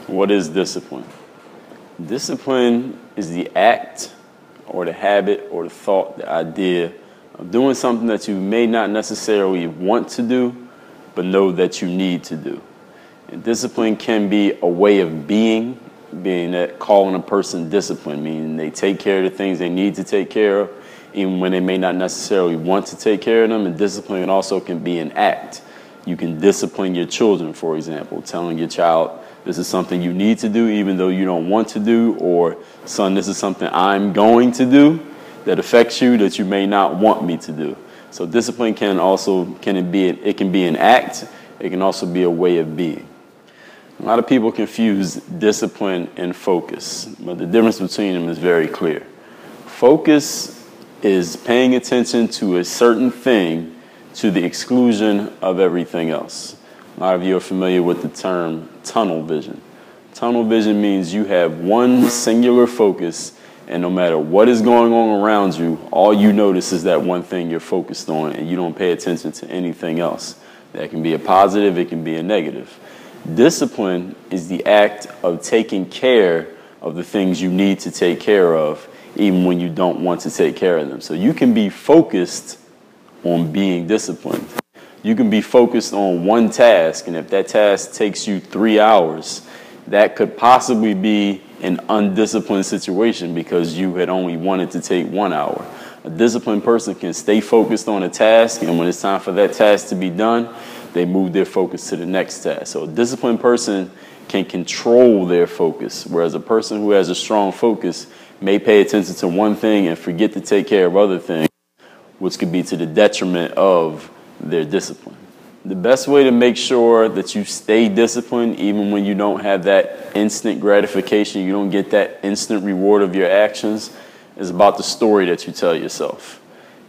What is discipline? Discipline is the act or the habit or the thought, the idea of doing something that you may not necessarily want to do, but know that you need to do. And discipline can be a way of being that calling a person disciplined, meaning they take care of the things they need to take care of, even when they may not necessarily want to take care of them. And discipline also can be an act. You can discipline your children, for example, telling your child, this is something you need to do even though you don't want to do, or son, this is something I'm going to do that affects you that you may not want me to do. So discipline can be an act. It can also be a way of being. A lot of people confuse discipline and focus, but the difference between them is very clear. Focus is paying attention to a certain thing to the exclusion of everything else. A lot of you are familiar with the term tunnel vision. Tunnel vision means you have one singular focus, and no matter what is going on around you, all you notice is that one thing you're focused on, and you don't pay attention to anything else. That can be a positive, it can be a negative. Discipline is the act of taking care of the things you need to take care of, even when you don't want to take care of them. So you can be focused on being disciplined. You can be focused on one task, and if that task takes you 3 hours, that could possibly be an undisciplined situation because you had only wanted to take 1 hour. A disciplined person can stay focused on a task, and when it's time for that task to be done, they move their focus to the next task. So a disciplined person can control their focus, whereas a person who has a strong focus may pay attention to one thing and forget to take care of other things, which could be to the detriment of their discipline. The best way to make sure that you stay disciplined, even when you don't have that instant gratification, you don't get that instant reward of your actions, is about the story that you tell yourself.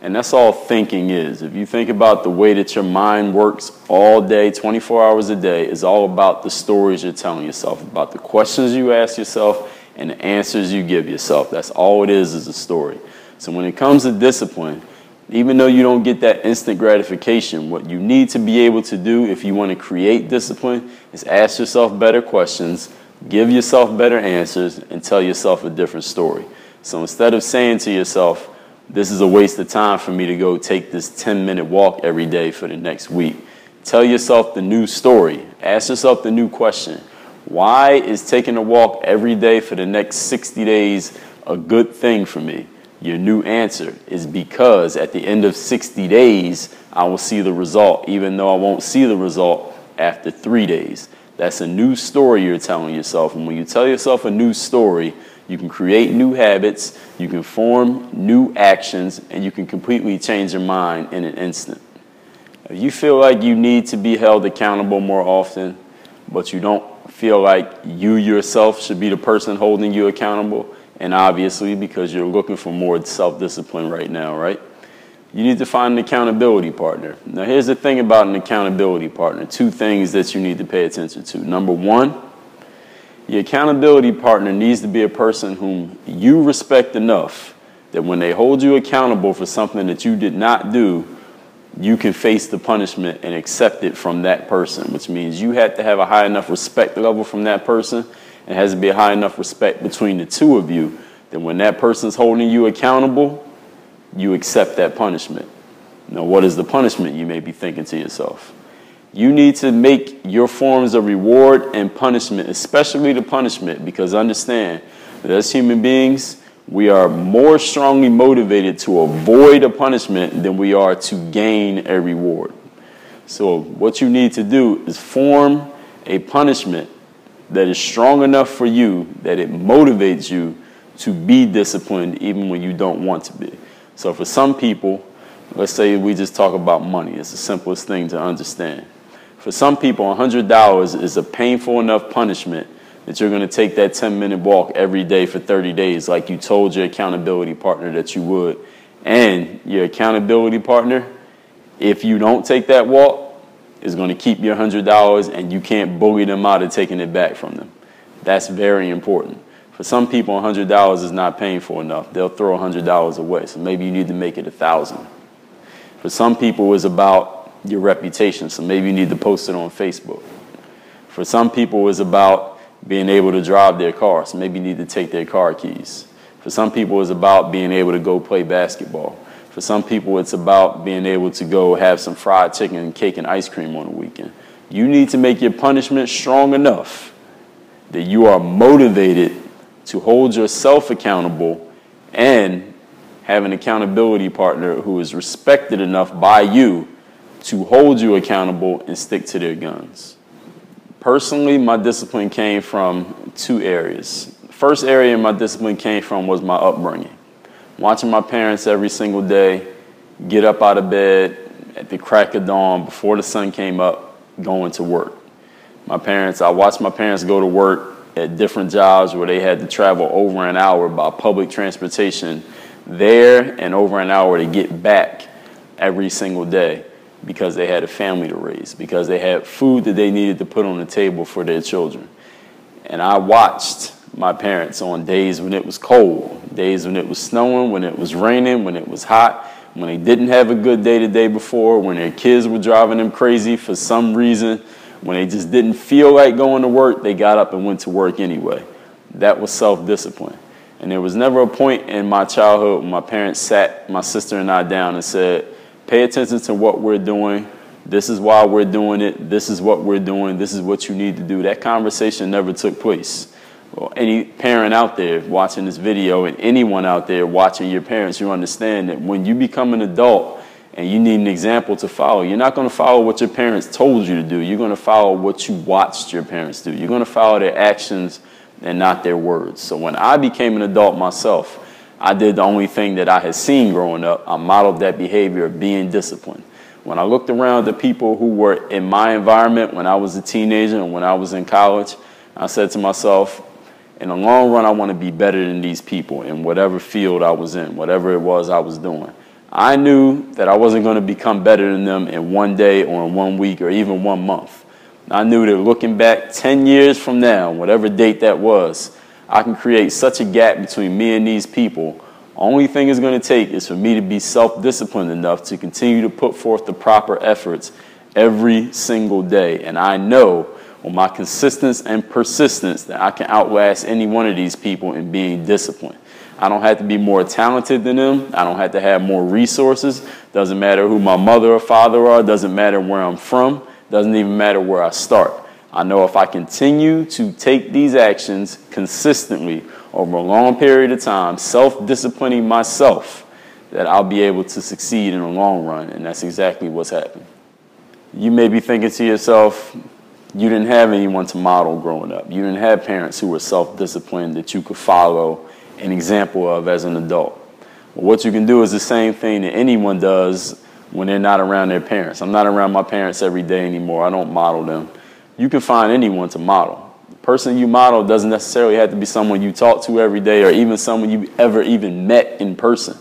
And that's all thinking is. If you think about the way that your mind works all day, 24 hours a day, it's all about the stories you're telling yourself, about the questions you ask yourself and the answers you give yourself. That's all it is a story. So when it comes to discipline, even though you don't get that instant gratification, what you need to be able to do if you want to create discipline is ask yourself better questions, give yourself better answers, and tell yourself a different story. So instead of saying to yourself, this is a waste of time for me to go take this 10-minute walk every day for the next week, tell yourself the new story. Ask yourself the new question. Why is taking a walk every day for the next 60 days a good thing for me? Your new answer is because at the end of 60 days, I will see the result, even though I won't see the result after 3 days. That's a new story you're telling yourself. And when you tell yourself a new story, you can create new habits, you can form new actions, and you can completely change your mind in an instant. If you feel like you need to be held accountable more often, but you don't feel like you yourself should be the person holding you accountable, and obviously because you're looking for more self-discipline right now, right? You need to find an accountability partner. Now here's the thing about an accountability partner. 2 things that you need to pay attention to. Number 1, your accountability partner needs to be a person whom you respect enough that when they hold you accountable for something that you did not do, you can face the punishment and accept it from that person, which means you have to have a high enough respect level from that person. It has to be a high enough respect between the two of you that when that person's holding you accountable, you accept that punishment. Now, what is the punishment, you may be thinking to yourself? You need to make your forms of reward and punishment, especially the punishment, because understand that as human beings, we are more strongly motivated to avoid a punishment than we are to gain a reward. So what you need to do is form a punishment that is strong enough for you that it motivates you to be disciplined even when you don't want to be. So for some people, let's say we just talk about money. It's the simplest thing to understand. For some people, $100 is a painful enough punishment that you're going to take that 10-minute walk every day for 30 days like you told your accountability partner that you would. And your accountability partner, if you don't take that walk, is going to keep your $100 and you can't bully them out of taking it back from them. That's very important. For some people, $100 is not painful enough. They'll throw $100 away. So maybe you need to make it $1,000. For some people, it's about your reputation. So maybe you need to post it on Facebook. For some people, it's about being able to drive their car, so maybe you need to take their car keys. For some people, it's about being able to go play basketball. For some people, it's about being able to go have some fried chicken and cake and ice cream on the weekend. You need to make your punishment strong enough that you are motivated to hold yourself accountable and have an accountability partner who is respected enough by you to hold you accountable and stick to their guns. Personally, my discipline came from two areas. The first area my discipline came from was my upbringing. Watching my parents every single day get up out of bed at the crack of dawn before the sun came up, going to work. I watched my parents go to work at different jobs where they had to travel over an hour by public transportation there and over an hour to get back every single day because they had a family to raise, because they had food that they needed to put on the table for their children. And I watched my parents on days when it was cold, days when it was snowing, when it was raining, when it was hot, when they didn't have a good day the day before, when their kids were driving them crazy for some reason, when they just didn't feel like going to work, they got up and went to work anyway. That was self-discipline. And there was never a point in my childhood when my parents sat my sister and I down and said, pay attention to what we're doing. This is why we're doing it. This is what we're doing. This is what you need to do. That conversation never took place. Well, any parent out there watching this video and anyone out there watching your parents, you understand that when you become an adult and you need an example to follow, you're not going to follow what your parents told you to do. You're going to follow what you watched your parents do. You're going to follow their actions and not their words. So when I became an adult myself, I did the only thing that I had seen growing up. I modeled that behavior of being disciplined. When I looked around the people who were in my environment when I was a teenager and when I was in college, I said to myself, in the long run, I want to be better than these people in whatever field I was in, whatever it was I was doing. I knew that I wasn't going to become better than them in one day or in 1 week or even 1 month. I knew that looking back 10 years from now, whatever date that was, I can create such a gap between me and these people. Only thing it's going to take is for me to be self-disciplined enough to continue to put forth the proper efforts every single day. And I know with my consistency and persistence that I can outlast any one of these people in being disciplined. I don't have to be more talented than them. I don't have to have more resources. Doesn't matter who my mother or father are. Doesn't matter where I'm from. Doesn't even matter where I start. I know if I continue to take these actions consistently over a long period of time, self-disciplining myself, that I'll be able to succeed in the long run. And that's exactly what's happened. You may be thinking to yourself, you didn't have anyone to model growing up. You didn't have parents who were self-disciplined that you could follow an example of as an adult. Well, what you can do is the same thing that anyone does when they're not around their parents. I'm not around my parents every day anymore. I don't model them. You can find anyone to model. The person you model doesn't necessarily have to be someone you talk to every day or even someone you ever even met in person.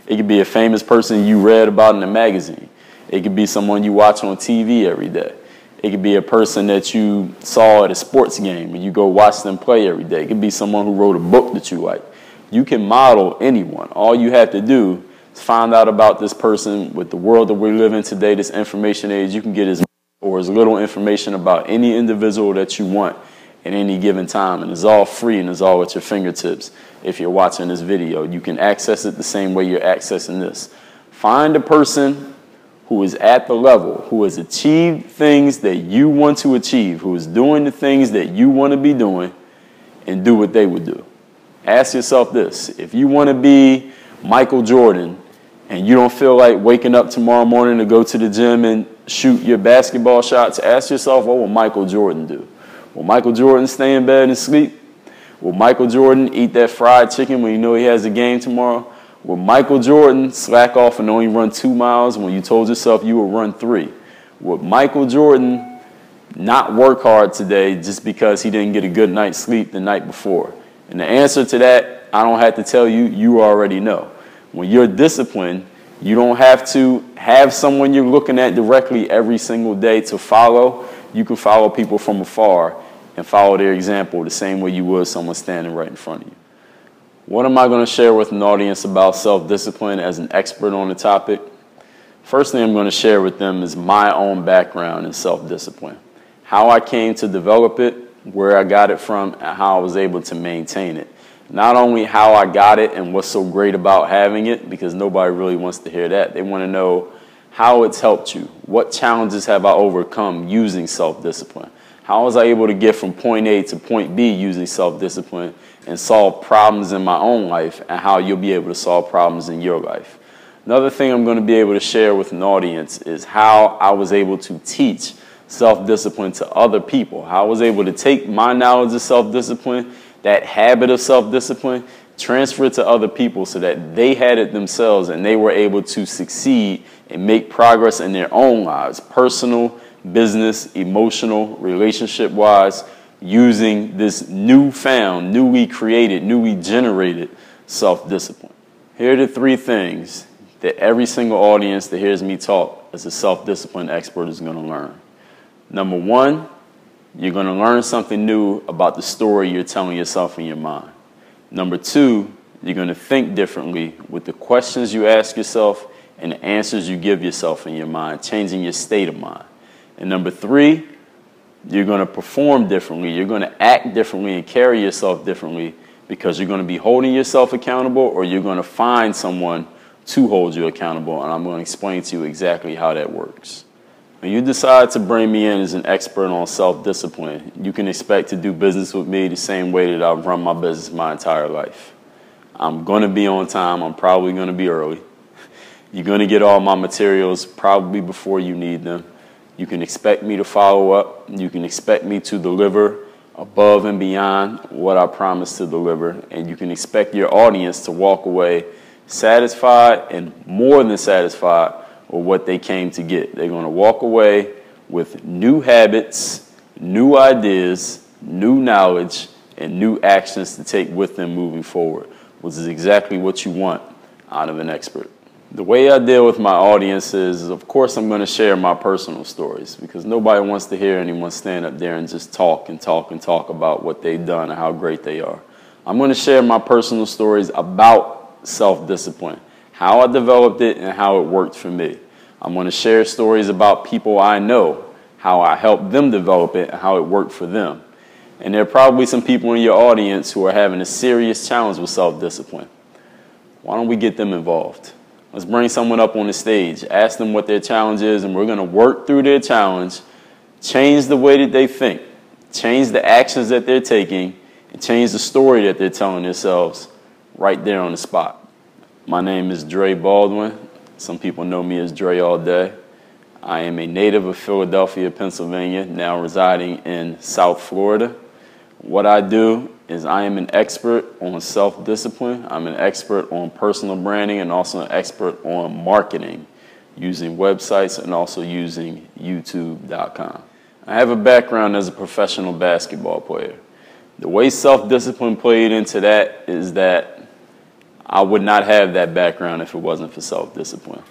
It could be a famous person you read about in a magazine. It could be someone you watch on TV every day. It could be a person that you saw at a sports game and you go watch them play every day. It could be someone who wrote a book that you like. You can model anyone. All you have to do is find out about this person. With the world that we live in today, this information age, you can get as little information about any individual that you want at any given time. And it's all free and it's all at your fingertips. If you're watching this video, you can access it the same way you're accessing this. Find a person who is at the level, who has achieved things that you want to achieve, who is doing the things that you want to be doing, and do what they would do. Ask yourself this: if you want to be Michael Jordan and you don't feel like waking up tomorrow morning to go to the gym and shoot your basketball shots, ask yourself, what will Michael Jordan do? Will Michael Jordan stay in bed and sleep? Will Michael Jordan eat that fried chicken when you know he has a game tomorrow? Will Michael Jordan slack off and only run 2 miles when you told yourself you would run 3? Would Michael Jordan not work hard today just because he didn't get a good night's sleep the night before? And the answer to that, I don't have to tell you, you already know. When you're disciplined, you don't have to have someone you're looking at directly every single day to follow. You can follow people from afar and follow their example the same way you would someone standing right in front of you. What am I going to share with an audience about self-discipline as an expert on the topic? First thing I'm going to share with them is my own background in self-discipline, how I came to develop it, where I got it from, and how I was able to maintain it. Not only how I got it and what's so great about having it, because nobody really wants to hear that. They want to know how it's helped you. What challenges have I overcome using self-discipline? How was I able to get from point A to point B using self-discipline and solve problems in my own life, and how you'll be able to solve problems in your life? Another thing I'm going to be able to share with an audience is how I was able to teach self-discipline to other people. How I was able to take my knowledge of self-discipline, that habit of self-discipline, transfer it to other people so that they had it themselves and they were able to succeed and make progress in their own lives, personal, business, emotional, relationship-wise, using this newfound, newly created, newly generated self-discipline. Here are the three things that every single audience that hears me talk as a self-discipline expert is going to learn. Number one, you're going to learn something new about the story you're telling yourself in your mind. Number two, you're going to think differently with the questions you ask yourself and the answers you give yourself in your mind, changing your state of mind. And number three, you're going to perform differently. You're going to act differently and carry yourself differently because you're going to be holding yourself accountable, or you're going to find someone to hold you accountable. And I'm going to explain to you exactly how that works. When you decide to bring me in as an expert on self-discipline, you can expect to do business with me the same way that I've run my business my entire life. I'm going to be on time. I'm probably going to be early. You're going to get all my materials probably before you need them. You can expect me to follow up. You can expect me to deliver above and beyond what I promised to deliver. And you can expect your audience to walk away satisfied and more than satisfied with what they came to get. They're going to walk away with new habits, new ideas, new knowledge, and new actions to take with them moving forward, which is exactly what you want out of an expert. The way I deal with my audience is, of course, I'm going to share my personal stories, because nobody wants to hear anyone stand up there and just talk and talk and talk about what they've done and how great they are. I'm going to share my personal stories about self-discipline, how I developed it and how it worked for me. I'm going to share stories about people I know, how I helped them develop it and how it worked for them. And there are probably some people in your audience who are having a serious challenge with self-discipline. Why don't we get them involved? Let's bring someone up on the stage, ask them what their challenge is, and we're going to work through their challenge, change the way that they think, change the actions that they're taking, and change the story that they're telling themselves right there on the spot. My name is Dre Baldwin. Some people know me as DreAllDay. I am a native of Philadelphia, Pennsylvania, now residing in South Florida. What I do is I am an expert on self-discipline. I'm an expert on personal branding and also an expert on marketing using websites and also using YouTube.com. I have a background as a professional basketball player. The way self-discipline played into that is that I would not have that background if it wasn't for self-discipline.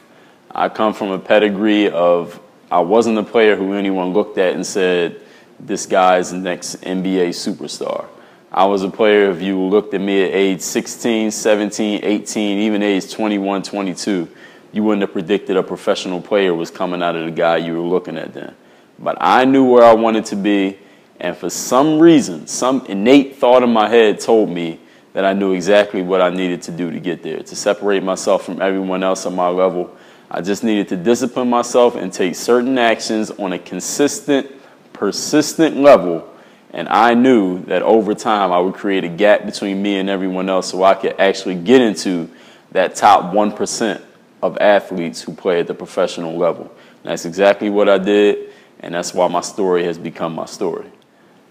I come from a pedigree of, I wasn't a player who anyone looked at and said, this guy is the next NBA superstar. I was a player, if you looked at me at age 16, 17, 18, even age 21, 22, you wouldn't have predicted a professional player was coming out of the guy you were looking at then. But I knew where I wanted to be, and for some reason, some innate thought in my head told me that I knew exactly what I needed to do to get there. To separate myself from everyone else on my level, I just needed to discipline myself and take certain actions on a consistent, persistent level. And I knew that over time I would create a gap between me and everyone else so I could actually get into that top 1% of athletes who play at the professional level. And that's exactly what I did, and that's why my story has become my story.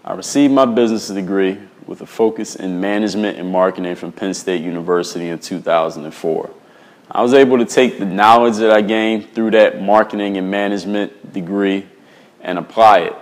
I received my business degree with a focus in management and marketing from Penn State University in 2004. I was able to take the knowledge that I gained through that marketing and management degree and apply it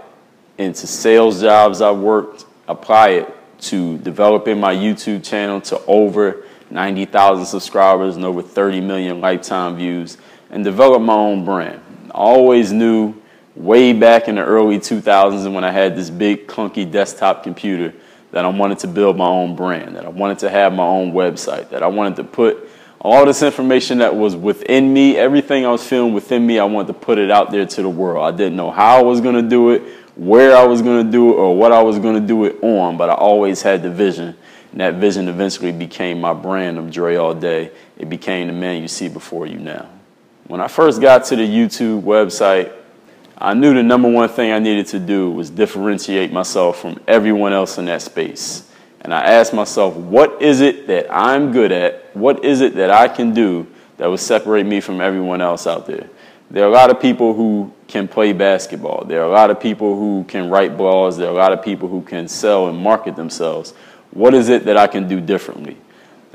into sales jobs I worked, apply it to developing my YouTube channel to over 90,000 subscribers and over 30 million lifetime views, and develop my own brand. I always knew way back in the early 2000s when I had this big clunky desktop computer that I wanted to build my own brand, that I wanted to have my own website, that I wanted to put all this information that was within me, everything I was feeling within me, I wanted to put it out there to the world. I didn't know how I was going to do it where I was going to do it or what I was going to do it on, but I always had the vision. And that vision eventually became my brand of DreAllDay. It became the man you see before you now. When I first got to the YouTube website, I knew the number one thing I needed to do was differentiate myself from everyone else in that space. And I asked myself, what is it that I'm good at? What is it that I can do that would separate me from everyone else out there? There are a lot of people who can play basketball. There are a lot of people who can write blogs. There are a lot of people who can sell and market themselves. What is it that I can do differently?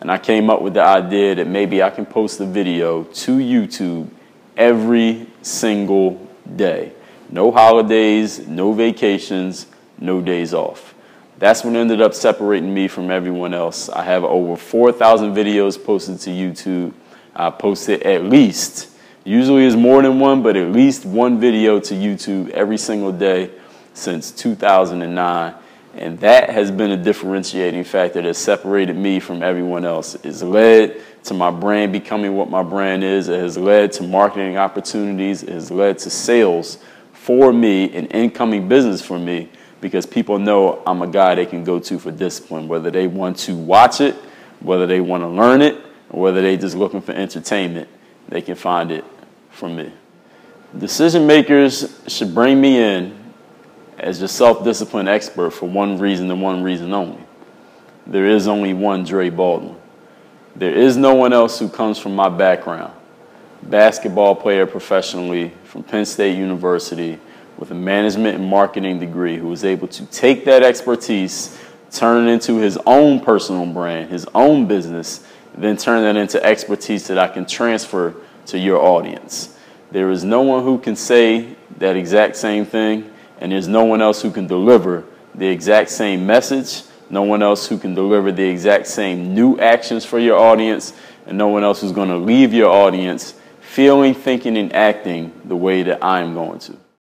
And I came up with the idea that maybe I can post a video to YouTube every single day. No holidays, no vacations, no days off. That's what ended up separating me from everyone else. I have over 4,000 videos posted to YouTube. I posted at least, usually it's more than one, but at least one video to YouTube every single day since 2009. And that has been a differentiating factor that separated me from everyone else. It's led to my brand becoming what my brand is. It has led to marketing opportunities. It has led to sales for me and incoming business for me, because people know I'm a guy they can go to for discipline, whether they want to watch it, whether they want to learn it, or whether they're just looking for entertainment, they can find it from me. Decision makers should bring me in as your self-discipline expert for one reason and one reason only. There is only one Dre Baldwin. There is no one else who comes from my background. Basketball player professionally from Penn State University with a management and marketing degree, who was able to take that expertise, turn it into his own personal brand, his own business, then turn that into expertise that I can transfer to your audience. There is no one who can say that exact same thing, and there's no one else who can deliver the exact same message, no one else who can deliver the exact same new actions for your audience, and no one else who's going to leave your audience feeling, thinking, and acting the way that I'm going to.